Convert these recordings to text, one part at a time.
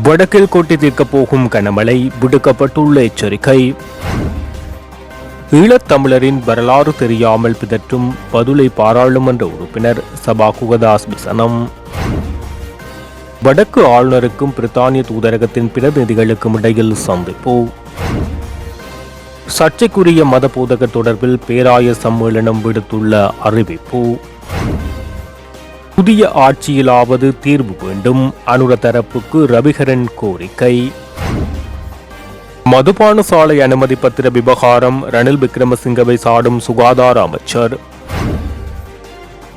வடக்கில் கொட்டி தீர்க்கப் போகும் கனமழை, விடுக்கப்பட்டுள்ள எச்சரிக்கை. ஈழத்தமிழரின் வரலாறு தெரியாமல் பிதற்றும் பதுளை பாராளுமன்ற உறுப்பினர் சபா குகதாஸ் விசனம். வடக்கு ஆளுநருக்கும் பிரித்தானிய தூதரகத்தின் பிரதிநிதிகளுக்கும் இடையில் சந்திப்பு. சர்ச்சைக்குரிய மத போதகர் தொடர்பில் பேராயர் சம்மேளனம் விடுத்துள்ள அறிவிப்பு. புதிய ஆட்சியிலாவது தீர்வு வேண்டும், அனுர தரப்புக்கு ரவிகரன் கோரிக்கை. மதுபான சாலை அனுமதி பத்திர விவகாரம், ரணில் விக்ரமசிங்கவை சாடும் சுகாதார அமைச்சர்.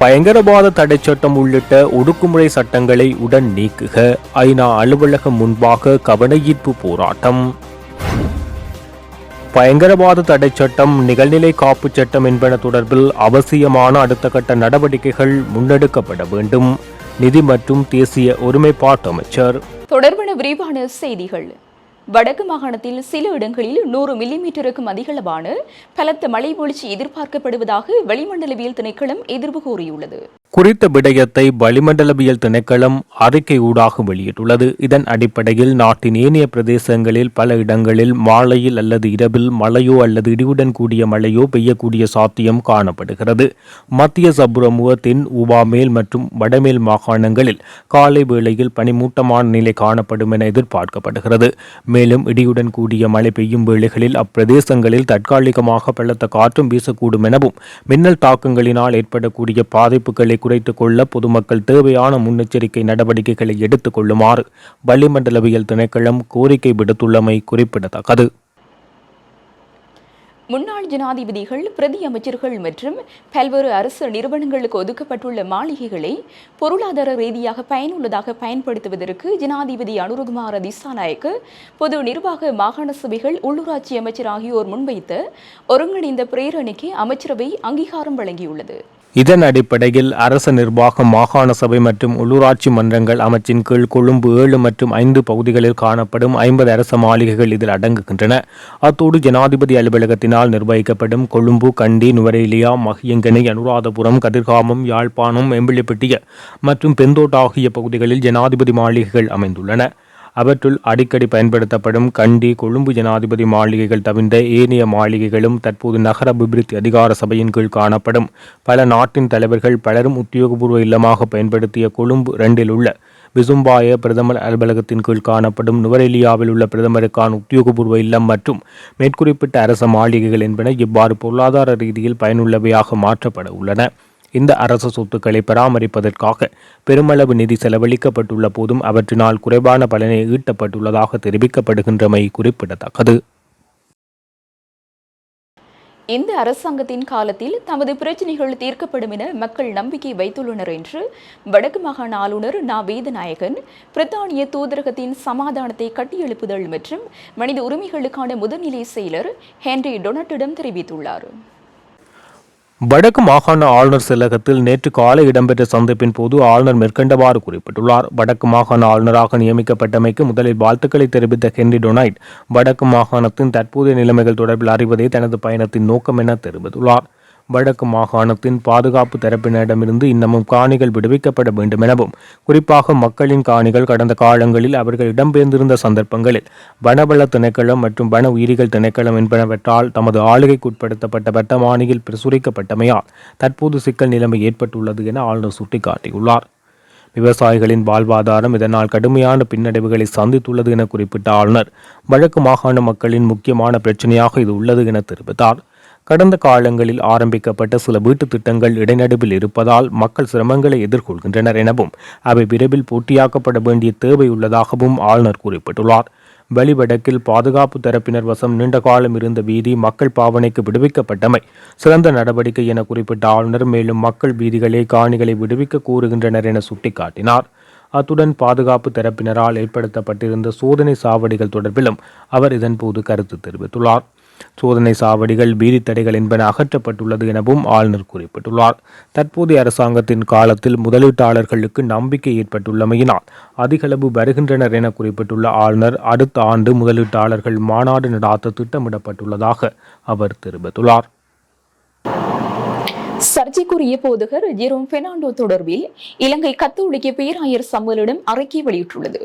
பயங்கரவாத தடை சட்டம் உள்ளிட்ட ஒடுக்குமுறை சட்டங்களை உடன் நீக்குக, ஐநா அலுவலகம் முன்பாக கவனஈர்ப்பு போராட்டம். பயங்கரவாத தடை சட்டம், நிகழ்நிலை காப்பு சட்டம் என்பன தொடர்பில் அவசியமான அடுத்த கட்ட நடவடிக்கைகள் முன்னெடுக்கப்பட வேண்டும், நிதி மற்றும் தேசிய ஒருமைப்பாட்டு அமைச்சர். தொடர்பான விரிவான செய்திகள். வடக்கு மாகாணத்தில் சில இடங்களில் 100 மில்லிமீட்டருக்கும் அதிகளவான பலத்த மழை வீழ்ச்சி எதிர்பார்க்கப்படுவதாக வளிமண்டலவியல் திணைக்களம் எதிர்வு கூறியுள்ளது. குறித்த விடயத்தை வளிமண்டலவியல் திணைக்களம் அறிக்கை ஊடாக வெளியிட்டுள்ளது. இதன் அடிப்படையில் நாட்டின் ஏனைய பிரதேசங்களில் பல இடங்களில் மாலையில் அல்லது இரவில் மழையோ அல்லது இடியுடன் கூடிய மழையோ பெய்யக்கூடிய சாத்தியம் காணப்படுகிறது. மத்திய சபுரமுக, தென் ஊவா மேல் மற்றும் வடமேல் மாகாணங்களில் காலை வேளையில் பனிமூட்டமான நிலை காணப்படும் என எதிர்பார்க்கப்படுகிறது. மேலும் இடியுடன் கூடிய மழை பெய்யும் வேளைகளில் அப்பிரதேசங்களில் தற்காலிகமாக பலத்த காற்றும் வீசக்கூடும் எனவும், மின்னல் தாக்கங்களினால் ஏற்படக்கூடிய பாதிப்புகளை குறைத்துக் கொள்ள பொதுமக்கள் தேவையான முன்னெச்சரிக்கை நடவடிக்கைகளை எடுத்துக் கொள்ளுமாறு வளிமண்டலவியல் திணைக்களம் கோரிக்கை விடுத்துள்ளமை குறிப்பிடத்தக்கது. முன்னாள் ஜனாதிபதிகள், பிரதி அமைச்சர்கள் மற்றும் பல்வேறு அரசு நிறுவனங்களுக்கு ஒதுக்கப்பட்டுள்ள மாளிகைகளை பொருளாதார ரீதியாக பயனுள்ளதாக பயன்படுத்துவதற்கு ஜனாதிபதி அனுரகுமார திசாநாயக்க, பொது நிர்வாக, மாகாண சபைகள், உள்ளூராட்சி அமைச்சர் ஆகியோர் முன்வைத்த ஒருங்கிணைந்த பிரேரணைக்கு அமைச்சரவை அங்கீகாரம் வழங்கியுள்ளது. இதன் அடிப்படையில் அரச நிர்வாகம், மாகாண சபை மற்றும் உள்ளூராட்சி மன்றங்கள் அமைச்சின் கீழ் கொழும்பு 7 மற்றும் 5 பகுதிகளில் காணப்படும் 50 அரச மாளிகைகள் இதில் அடங்குகின்றன. அத்தோடு ஜனாதிபதி அலுவலகத்தினால் நிர்வகிக்கப்படும் கொழும்பு, கண்டி, நுவரெலியா, மகியங்கனை, அனுராதபுரம், கதிர்காமம், யாழ்ப்பாணம், எம்பிலிப்பட்டிய மற்றும் பெந்தோட்ட ஆகிய பகுதிகளில் ஜனாதிபதி மாளிகைகள் அமைந்துள்ளன. அவற்றுள் அடிக்கடி பயன்படுத்தப்படும் கண்டி, கொழும்பு ஜனாதிபதி மாளிகைகள் தவிர்ந்த ஏனைய மாளிகைகளும் தற்போது நகர அபிவிருத்தி அதிகார சபையின் கீழ் காணப்படும். பல நாட்டின் தலைவர்கள் பலரும் உத்தியோகபூர்வ இல்லமாக பயன்படுத்திய கொழும்பு 2 உள்ள விசும்பாய பிரதமர் அலுவலகத்தின் கீழ் காணப்படும் நுவரெலியாவில் உள்ள பிரதமருக்கான உத்தியோகபூர்வ இல்லம் மற்றும் மேற்குறிப்பிட்ட அரச மாளிகைகள் என்பன இவ்வாறு பொருளாதார ரீதியில் பயனுள்ளவையாக மாற்றப்பட உள்ளன. இந்த அரசு சொத்துக்களை பராமரிப்பதற்காக பெருமளவு நிதி செலவழிக்கப்பட்டுள்ள போதும் அவற்றினால் குறைவான பலனை ஈட்டப்பட்டுள்ளதாக தெரிவிக்கப்படுகின்றமை குறிப்பிடத்தக்கது. இந்த அரசாங்கத்தின் காலத்தில் தமது பிரச்சினைகள் தீர்க்கப்படும் என மக்கள் நம்பிக்கை வைத்துள்ளனர் என்று வடக்கு மாகாண ஆளுநர் நா. வேதநாயகன், பிரித்தானிய தூதரகத்தின் சமாதானத்தை கட்டியெழுப்புதல் மற்றும் மனித உரிமைகளுக்கான முதுநிலை செயலர் ஹென்றி டொனட்டிடம் தெரிவித்துள்ளார். வடக்கு மாகாண ஆளுநர் செயலகத்தில் நேற்று காலை இடம்பெற்ற சந்திப்பின் போது ஆளுநர் மேற்கண்டவாறு குறிப்பிட்டுள்ளார். வடக்கு மாகாண ஆளுநராக நியமிக்கப்பட்டமைக்கு முதலில் வாழ்த்துக்களை தெரிவித்த ஹென்றி டொனைட், வடக்கு மாகாணத்தின் தற்போதைய நிலைமைகள் தொடர்பில் அறிவதே தனது பயணத்தின் நோக்கம் என தெரிவித்துள்ளார். வடக்கு மாகாணத்தின் பாதுகாப்பு தரப்பினரிடமிருந்து இன்னமும் காணிகள் விடுவிக்கப்பட வேண்டும் எனவும், குறிப்பாக மக்களின் காணிகள் கடந்த காலங்களில் அவர்கள் இடம்பெயர்ந்திருந்த சந்தர்ப்பங்களில் வனவள திணைக்களம் மற்றும் வன உயிரிகள் திணைக்களம் என்பனவற்றால் தமது ஆளுகைக்குட்படுத்தப்பட்ட வட்டமானியில் பிரசுரிக்கப்பட்டமையால் தற்போது சிக்கல் நிலைமை ஏற்பட்டுள்ளது என ஆளுநர் சுட்டிக்காட்டியுள்ளார். விவசாயிகளின் வாழ்வாதாரம் இதனால் கடுமையான பின்னடைவுகளை சந்தித்துள்ளது என குறிப்பிட்ட ஆளுநர், வடக்கு மாகாண மக்களின் முக்கியமான பிரச்சினையாக இது உள்ளது என தெரிவித்தார். கடந்த காலங்களில் ஆரம்பிக்கப்பட்ட சில வீட்டு திட்டங்கள் இடைநடுவில் இருப்பதால் மக்கள் சிரமங்களை எதிர்கொள்கின்றனர் எனவும், அவை விரைவில் பூர்த்தியாக்கப்பட வேண்டிய தேவை உள்ளதாகவும் ஆளுநர் குறிப்பிட்டுள்ளார். வெளிவடக்கில் பாதுகாப்பு தரப்பினர் வசம் நீண்ட காலம் இருந்த வீதி மக்கள் பாவனைக்கு விடுவிக்கப்பட்டமை சிறந்த நடவடிக்கை என குறிப்பிட்ட ஆளுநர், மேலும் மக்கள் வீதிகளே காணிகளை விடுவிக்க கூறுகின்றனர் என சுட்டிக்காட்டினார். அத்துடன் பாதுகாப்பு தரப்பினரால் ஏற்படுத்தப்பட்டிருந்த சோதனை சாவடிகள் தொடர்பிலும் அவர் இதன்போது கருத்து தெரிவித்துள்ளார். சோதனை சாவடிகள், வீதி தடைகள் என்பன அகற்றப்பட்டுள்ளது எனவும் ஆளுநர் குறிப்பிட்டுள்ளார். தற்போதைய அரசாங்கத்தின் காலத்தில் முதலீட்டாளர்களுக்கு நம்பிக்கை ஏற்பட்டுள்ளமையினால் அதிகளவு வருகின்றனர் என குறிப்பிட்டுள்ள ஆளுநர், அடுத்த ஆண்டு முதலீட்டாளர்கள் மாநாடு நடாத்த திட்டமிடப்பட்டுள்ளதாக அவர் தெரிவித்துள்ளார். சர்ச்சைக்குரிய போதகர் ஜெரோம் பெர்னாண்டோ தொடர்பில் இலங்கை கத்தோலிக்க பேராயர் சம்மேளனம் அறிக்கை வெளியிட்டுள்ளது.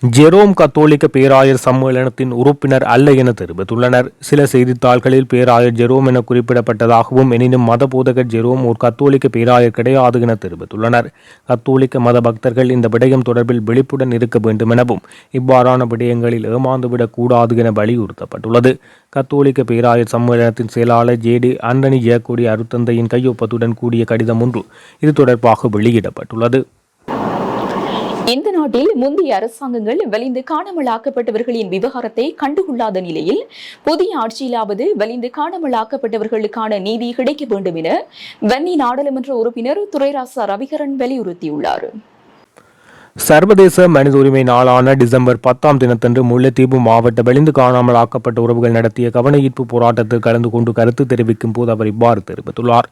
ஜெரோம் கத்தோலிக்க பேராயர் சம்மேளனத்தின் உறுப்பினர் அல்ல என தெரிவித்துள்ளனர். சில செய்தித்தாள்களில் பேராயர் ஜெரோம் என குறிப்பிடப்பட்டதாகவும், எனினும் மத போதகர் ஜெரோம் ஒரு கத்தோலிக்க பேராயர் கிடையாது என தெரிவித்துள்ளனர். கத்தோலிக்க மத பக்தர்கள் இந்த விடயம் தொடர்பில் விழிப்புடன் இருக்க வேண்டும் எனவும், இவ்வாறான விடயங்களில் ஏமாந்துவிடக் கூடாது என வலியுறுத்தப்பட்டுள்ளது. கத்தோலிக்க பேராயர் சம்மேளனத்தின் செயலாளர் ஜேடி ஆண்டனி ஜேக்கோடி அருத்தந்தையின் கையொப்பத்துடன் கூடிய கடிதம் ஒன்று இது தொடர்பாக வெளியிடப்பட்டுள்ளது. இந்த நாட்டில் முந்தைய அரசாங்கங்கள் வலிந்து காணாமலாக்கப்பட்டவர்களின் விவகாரத்தை கண்டுகொள்ளாத நிலையில் புதிய ஆட்சியிலாவது வலிந்து காணாமலாக்கப்பட்டவர்களுக்கான நீதி கிடைக்க வேண்டும் என வன்னி நாடாளுமன்ற உறுப்பினர் துரைராசா ரவிகரன் வலியுறுத்தியுள்ளார். சர்வதேச மனித உரிமை நாளான டிசம்பர் 10 தினத்தன்று முல்லைத்தீவு மாவட்ட வலிந்து காணாமல் ஆக்கப்பட்ட உறவுகள் நடத்திய கவன ஈர்ப்பு போராட்டத்தில் கலந்து கொண்டு கருத்து தெரிவிக்கும் போது அவர் இவ்வாறு தெரிவித்துள்ளார்.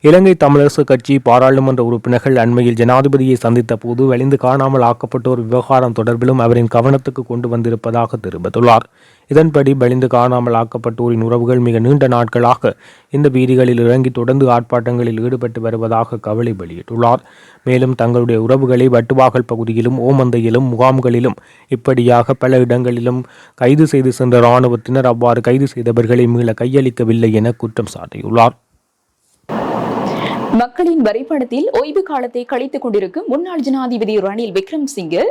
இலங்கை தமிழரசு கட்சி பாராளுமன்ற உறுப்பினர்கள் அண்மையில் ஜனாதிபதியை சந்தித்த போது வலிந்து காணாமல் ஆக்கப்பட்டோர் விவகாரம் தொடர்பிலும் அவரின் கவனத்துக்கு கொண்டு வந்திருப்பதாக தெரிவித்துள்ளார். இதன்படி வலிந்து காணாமல் ஆக்கப்பட்டோரின் உறவுகள் மிக நீண்ட நாட்களாக இந்த வீதிகளில் இறங்கி தொடர்ந்து ஆர்ப்பாட்டங்களில் ஈடுபட்டு வருவதாக கவலை வெளியிட்டுள்ளார். மேலும் தங்களுடைய உறவுகளை வட்டுவாகல் பகுதியிலும் ஓமந்தையிலும் முகாம்களிலும் இப்படியாக பல இடங்களிலும் கைது செய்து சென்ற இராணுவத்தினர் அவ்வாறு கைது செய்தவர்களை மீள கையளிக்கவில்லை என குற்றம் சாட்டியுள்ளார். மக்களின் வரிப்பணத்தில் ஓய்வு காலத்தை கழித்துக் கொண்டிருக்கும் முன்னாள் ஜனாதிபதி ரணில் விக்ரமசிங்கே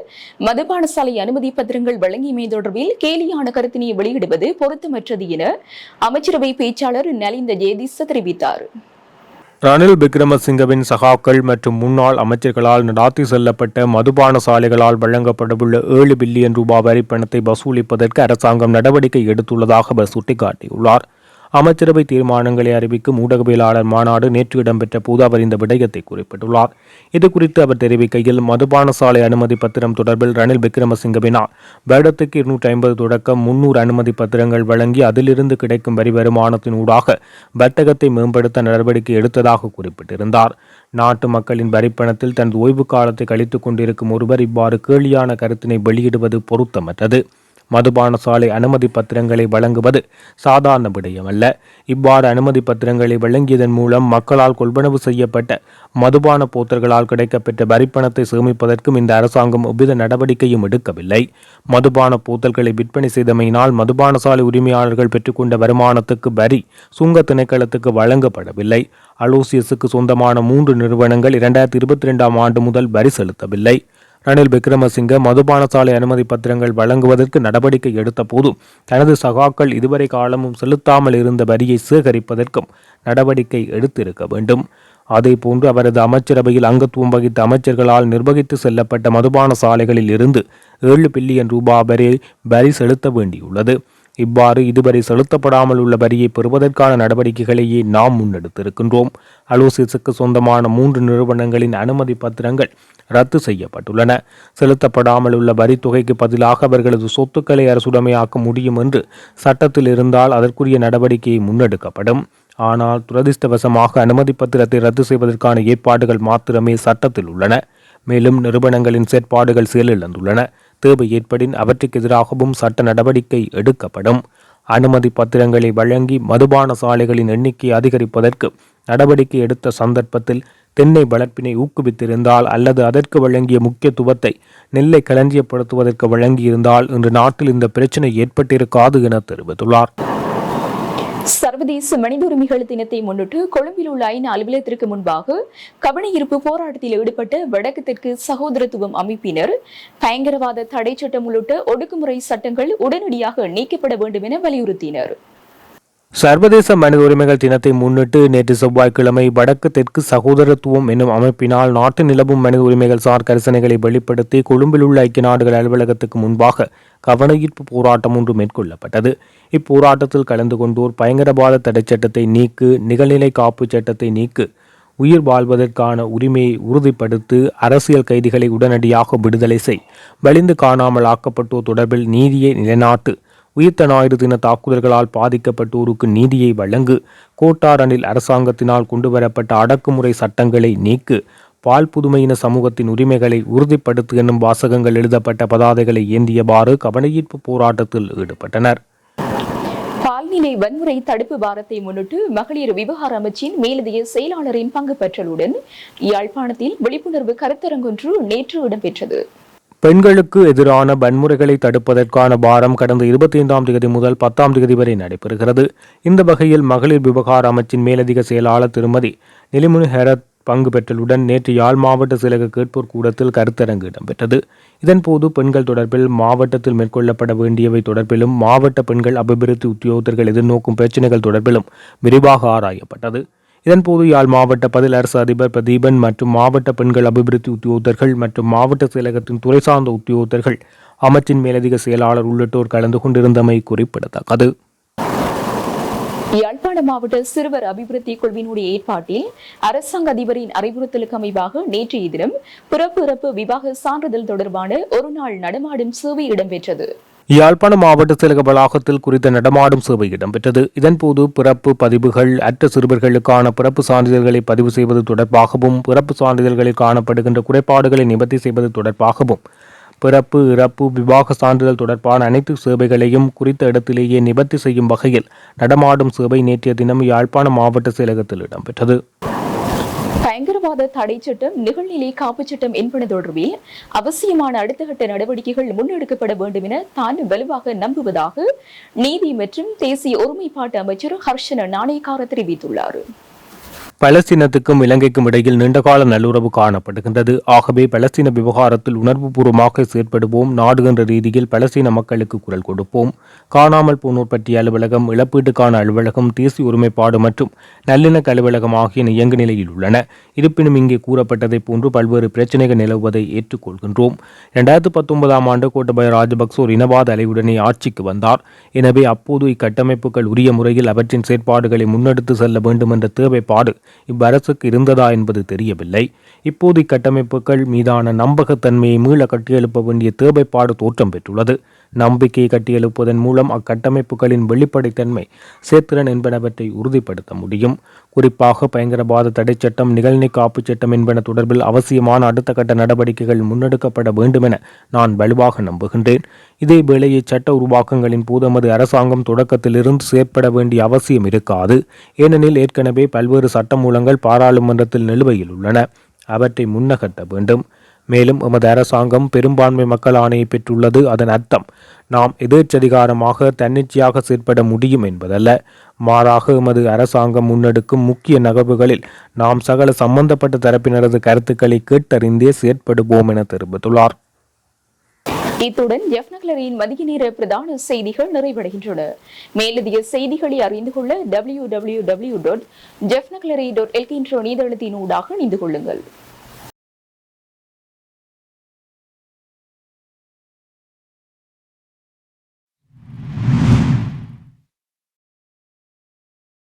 மதுபான சாலை அனுமதி பத்திரங்கள் வழங்கியமை தொடர்பில் கேலியான கருத்தினை வெளியிடுவது பொருத்தமற்றது என அமைச்சரவை பேச்சாளர் நலிந்த ஜேதிச தெரிவித்தார். ரணில் விக்ரமசிங்கவின் சகாக்கள் மற்றும் முன்னாள் அமைச்சர்களால் நடாத்தி செல்லப்பட்ட மதுபான சாலைகளால் வழங்கப்படவுள்ள 7 பில்லியன் ரூபாய் வரிப்பணத்தை வசூலிப்பதற்கு அரசாங்கம் நடவடிக்கை எடுத்துள்ளதாக அவர் சுட்டிக்காட்டியுள்ளார். அமைச்சரவை தீர்மானங்களை அறிவிக்கும் ஊடகவியலாளர் மாநாடு நேற்று இடம்பெற்ற போது அவர் இந்த விடயத்தை குறிப்பிட்டுள்ளார். இதுகுறித்து அவர் தெரிவிக்கையில், மதுபான சாலை அனுமதி பத்திரம் தொடர்பில் ரணில் விக்ரமசிங்கவினால் வருடத்துக்கு 250 தொடக்கம் 300 அனுமதி பத்திரங்கள் வழங்கி அதிலிருந்து கிடைக்கும் வரி வருமானத்தின் ஊடாக வர்த்தகத்தை மேம்படுத்த நடவடிக்கை எடுத்ததாக குறிப்பிட்டிருந்தார். நாட்டு மக்களின் வரிப்பணத்தில் தனது ஓய்வு காலத்தை கழித்துக் கொண்டிருக்கும் ஒருவர் இவ்வாறு கேலியான கருத்தினை வெளியிடுவது பொருத்தமற்றது. மதுபான சாலை அனுமதி பத்திரங்களை வழங்குவது சாதாரண விடயமல்ல. இவ்வாறு அனுமதி பத்திரங்களை வழங்கியதன் மூலம் மக்களால் கொள்வனவு செய்யப்பட்ட மதுபான போத்தல்களால் கிடைக்கப்பெற்ற வரிப்பணத்தை சேமிப்பதற்கும் இந்த அரசாங்கம் எவ்வித நடவடிக்கையும் எடுக்கவில்லை. மதுபான போத்தல்களை விற்பனை செய்தமையினால் மதுபான சாலை உரிமையாளர்கள் பெற்றுக்கொண்ட வருமானத்துக்கு வரி சுங்க திணைக்களத்துக்கு வழங்கப்படவில்லை. அலோசியஸுக்கு சொந்தமான 3 நிறுவனங்கள் 2022 ஆண்டு முதல் வரி செலுத்தவில்லை. ரணில் விக்ரமசிங்க மதுபான சாலை அனுமதி பத்திரங்கள் வழங்குவதற்கு நடவடிக்கை எடுத்த போது தனது சகாக்கள் இதுவரை காலமும் செலுத்தாமல் இருந்த வரியை சேகரிப்பதற்கும் நடவடிக்கை எடுத்திருக்க வேண்டும். அதேபோன்று அவரது அமைச்சரவையில் அங்கத்துவம் வகித்த அமைச்சர்களால் நிர்வகித்து செல்லப்பட்ட மதுபான சாலைகளில் இருந்து 7 பில்லியன் ரூபாய் வரை வரி செலுத்த வேண்டியுள்ளது. இவ்வாறு இதுவரை செலுத்தப்படாமல் உள்ள வரியை பெறுவதற்கான நடவடிக்கைகளையே நாம் முன்னெடுத்திருக்கின்றோம். அலோசிஸுக்கு சொந்தமான 3 நிறுவனங்களின் அனுமதி பத்திரங்கள் ரத்து செய்யப்பட்டுள்ளன. செலுத்தப்படாமல் உள்ள வரி தொகைக்கு பதிலாக அவர்களது சொத்துக்களை அரசுடைமையாக்க முடியும் என்று சட்டத்தில் இருந்தால் அதற்குரிய நடவடிக்கை முன்னெடுக்கப்படும். ஆனால் துரதிர்ஷ்டவசமாக அனுமதி பத்திரத்தை ரத்து செய்வதற்கான ஏற்பாடுகள் மாத்திரமே சட்டத்தில் உள்ளன. மேலும் நிறுவனங்களின் செயற்பாடுகள் செயலிழந்துள்ளன. தேவை ஏற்படின் அவற்றுக்கு எதிராகவும் சட்ட நடவடிக்கை எடுக்கப்படும். அனுமதி பத்திரங்களை வழங்கி மதுபான சாலைகளின் எண்ணிக்கையை அதிகரிப்பதற்கு நடவடிக்கை எடுத்த சந்தர்ப்பத்தில் தென்னை வளர்ப்பினை ஊக்குவித்திருந்தால் அல்லது அதற்கு வழங்கிய முக்கியத்துவத்தை நெல்லை களஞ்சியப்படுத்துவதற்கு வழங்கியிருந்தால் இன்று நாட்டில் இந்த பிரச்சினை ஏற்பட்டிருக்காது என தெரிவித்துள்ளார். சர்வதேச மனித உரிமைகள் தினத்தை முன்னிட்டு கொழும்பில் உள்ள ஐநா அலுவலகத்திற்கு முன்பாக கவனஈர்ப்பு போராட்டத்தில் ஈடுபட்ட வடக்கு தெற்கு சகோதரத்துவம் அமைப்பினர் பயங்கரவாத தடை சட்டம் உள்ளிட்ட ஒடுக்குமுறை சட்டங்கள் உடனடியாக நீக்கப்பட வேண்டும் என வலியுறுத்தினர். சர்வதேச மனித உரிமைகள் தினத்தை முன்னிட்டு நேற்று செவ்வாய்க்கிழமை வடக்கு தெற்கு சகோதரத்துவம் என்னும் அமைப்பினால் நாட்டு நிலவும் மனித உரிமைகள் சார் கரிசனைகளை வெளிப்படுத்தி கொழும்பில் உள்ள ஐக்கிய நாடுகள் அலுவலகத்துக்கு முன்பாக கவனஈர்ப்பு போராட்டம் ஒன்று மேற்கொள்ளப்பட்டது. இப்போராட்டத்தில் கலந்து கொண்டோர் பயங்கரவாத தடை சட்டத்தை நீக்கு, நிகழ்நிலை காப்பு சட்டத்தை நீக்கு, உயிர் வாழ்வதற்கான உரிமையை உறுதிப்படுத்தி, அரசியல் கைதிகளை உடனடியாக விடுதலை செய், வலிந்து காணாமல் ஆக்கப்பட்டோர் தொடர்பில் நீதியை நிலைநாட்டு, உயிர்த்த ஞாயிறு தின தாக்குதல்களால் பாதிக்கப்பட்டோருக்கு நீதியை வழங்கு, கோட்டாரனில் அரசாங்கத்தினால் கொண்டுவரப்பட்ட அடக்குமுறை சட்டங்களை நீக்கு, பால் புதுமையின சமூகத்தின் உரிமைகளை உறுதிப்படுத்து என்னும் வாசகங்கள் எழுதப்பட்ட பதாதைகளை ஏந்தியவாறு கவனஈர்ப்பு போராட்டத்தில் ஈடுபட்டனர். பால்நிலை வன்முறை தடுப்பு வாரத்தை முன்னிட்டு மகளிர் விவகார அமைச்சின் மேலதிக செயலாளரின் பங்கு பெற்றலுடன் யாழ்ப்பாணத்தில் விழிப்புணர்வு கருத்தரங்கொன்று நேற்று இடம்பெற்றது. பெண்களுக்கு எதிரான வன்முறைகளை தடுப்பதற்கான வாரம் கடந்த 25ஆம் தேதி முதல் 10ஆம் தேதி வரை நடைபெறுகிறது. இந்த வகையில் மகளிர் விவகார அமைச்சின் மேலதிக செயலாளர் திருமதி நிலிமுனி ஹெரத் பங்கு பெற்றலுடன் நேற்று யாழ் மாவட்ட செயலக கேட்போர் கூடத்தில் கருத்தரங்கு இடம்பெற்றது. இதன்போது பெண்கள் தொடர்பில் மாவட்டத்தில் மேற்கொள்ளப்பட வேண்டியவை தொடர்பிலும் மாவட்ட பெண்கள் அபிவிருத்தி உத்தியோகத்தர்கள் எதிர்நோக்கும் பிரச்சினைகள் தொடர்பிலும் விரிவாக ஆராயப்பட்டது. இதன்போது யாழ் மாவட்ட பதில் அரசு அதிபர் பிரதீபன் மற்றும் மாவட்ட பெண்கள் அபிவிருத்தி உத்தியோகத்தர்கள் மற்றும் மாவட்ட செயலகத்தின் துறை சார்ந்த உத்தியோகத்தர்கள் அமைச்சின் மேலதிக செயலாளர் உள்ளிட்டோர் கலந்து கொண்டிருந்தமை குறிப்பிடத்தக்கது. யாழ்ப்பாண மாவட்ட சிறுவர் அபிவிருத்தி குழுவினுடைய ஏற்பாட்டில் அரசாங்க அதிபரின் அறிவுறுத்தலுக்கு அமைவாக நேற்றைய தினம் பிறப்பு இறப்பு விவாக சான்றிதழ் தொடர்பான ஒருநாள் நடமாடும் சேவை இடம்பெற்றது. யாழ்ப்பாண மாவட்ட செயலக வளாகத்தில் குறித்த நடமாடும் சேவை இடம்பெற்றது. இதன்போது பிறப்பு பதிவுகள் அற்ற சிறுவர்களுக்கான பிறப்பு சான்றிதழ்களை பதிவு செய்வது தொடர்பாகவும் பிறப்பு சான்றிதழ்களில் காணப்படுகின்ற குறைபாடுகளை நிவர்த்தி செய்வது தொடர்பாகவும் பிறப்பு இறப்பு விவாக சான்றிதழ் தொடர்பான அனைத்து சேவைகளையும் குறித்த இடத்திலேயே நிவர்த்தி செய்யும் வகையில் நடமாடும் சேவை நேற்றைய தினம் யாழ்ப்பாண மாவட்ட செயலகத்தில் இடம்பெற்றது. பயங்கரவாத தடை சட்டம், நிகழ்நிலை காப்புச் சட்டம் என்பன தொடர்பில் அவசியமான அடுத்த கட்ட நடவடிக்கைகள் முன்னெடுக்கப்பட வேண்டும் என தான் வலுவாக நம்புவதாக நீதி மற்றும் தேசிய ஒருமைப்பாட்டு அமைச்சர் ஹர்ஷன நாணயக்கார தெரிவித்துள்ளார். பலஸ்தீனத்துக்கும் இலங்கைக்கும் இடையில் நீண்டகால நல்லுறவு காணப்படுகின்றது. ஆகவே பலஸ்தீன விவகாரத்தில் உணர்வுபூர்வமாக செயற்படுவோம். நாடு என்ற ரீதியில் பலஸ்தீன மக்களுக்கு குரல் கொடுப்போம். காணாமல் போனோர் பற்றிய அலுவலகம், இழப்பீட்டுக்கான அலுவலகம், தேசிய ஒருமைப்பாடு மற்றும் நல்லிணக்க அலுவலகம் ஆகியன இயங்கு நிலையில் உள்ளன. இருப்பினும் இங்கே கூறப்பட்டதை போன்று பல்வேறு பிரச்சினைகள் நிலவுவதை ஏற்றுக்கொள்கின்றோம். 2019ஆம் ஆண்டு கோட்டபய ராஜபக்ச ஒரு இனவாத அலையுடனே ஆட்சிக்கு வந்தார். எனவே அப்போது இக்கட்டமைப்புகள் உரிய முறையில் அவற்றின் செயற்பாடுகளை முன்னெடுத்து செல்ல வேண்டும் என்ற தேவைப்பாடு இவ்வரசுக்கு இருந்ததா என்பது தெரியவில்லை. இப்போது இக்கட்டமைப்புகள் மீதான நம்பகத்தன்மையை மீள கட்டியெழுப்ப வேண்டிய தேவைப்பாடு தோற்றம் பெற்றுள்ளது. நம்பிக்கையை கட்டியெழுப்பதன் மூலம் அக்கட்டமைப்புகளின் வெளிப்படைத்தன்மை, சேத்திரன் என்பனவற்றை உறுதிப்படுத்த முடியும். குறிப்பாக பயங்கரவாத தடை சட்டம், நிகழ்நிலை காப்புச் சட்டம் என்பன தொடர்பில் அவசியமான அடுத்த கட்ட நடவடிக்கைகள் முன்னெடுக்கப்பட வேண்டும் என நான் வலுவாக நம்புகின்றேன். இதேவேளை இச்சட்ட உருவாக்கங்களின் போது நமது அரசாங்கம் தொடக்கத்திலிருந்து செயற்பட வேண்டிய அவசியம் இருக்காது. ஏனெனில் ஏற்கனவே பல்வேறு சட்டமூலங்கள் பாராளுமன்றத்தில் நிலுவையில் உள்ளன. அவற்றை முன்னகட்ட வேண்டும். மேலும் எமது அரசாங்கம் பெரும்பான்மை மக்கள் ஆணையை பெற்றுள்ளது. அதன் அர்த்தம் நாம் எதேச்சதிகாரமாக தன்னிச்சையாக செயற்பட முடியும் என்பதல்ல. மாறாக எமது அரசாங்கம் முன்னெடுக்கும் முக்கிய நகர்வுகளில் நாம் சகல சம்பந்தப்பட்ட தரப்பினரது கருத்துக்களை கேட்டறிந்தே செயற்படுவோம் என தெரிவித்துள்ளார். இத்துடன் ஜெஃப்னக்லரியின் மதிய நேர பிரதான செய்திகள் நிறைவடைகின்றன. மேலதிக செய்திகளை அறிந்து கொள்ள www.jeffnaclery.lk என்ற இணையதளத்தினூடாக இணைந்து கொள்ளுங்கள்.